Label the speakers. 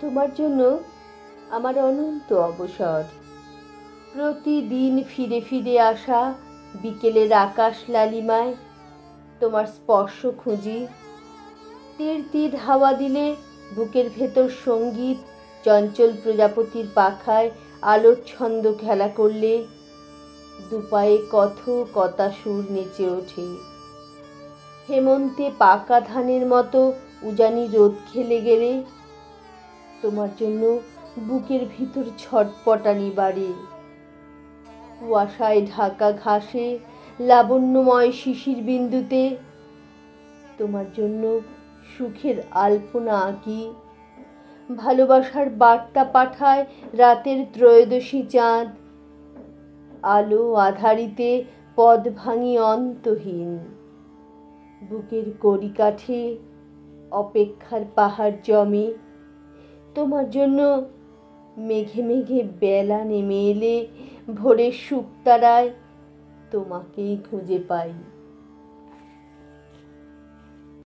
Speaker 1: তোমার জন্য আমার অনন্ত অবসর। প্রতিদিন ফিরে ফিরে আসা বিকেলের আকাশ লালিমায় তোমার স্পর্শ খুঁজি। তীর তীর হাওয়া দিলে বুকের ভেতর সঙ্গীত, চঞ্চল প্রজাপতির পাখায় আলোর ছন্দ খেলা করলে দুপায়ে কতা সুর নেচে ওঠে। হেমন্তে পাকা ধানের মতো উজানি রোদ খেলে গেলে তোমার জন্য বুকের ভিতর ছটপটানি বাড়ে। কুয়াশায় ঢাকা ঘাসে লাবণ্যময় শিশির বিন্দুতে তোমার জন্য সুখের আলপনা আঁকি। ভালোবাসার বার্তা পাঠায় রাতের ত্রয়োদশী চাঁদ। আলো আধারিতে পদ ভাঙি অন্তহীন। বুকের কড়িকাঠে অপেক্ষার পাহাড় জমে। তোমার জন্য মেঘে মেঘে বেলা নেমে এলে ভোরের শুকতারায় তোমাকেই খুঁজে পাই।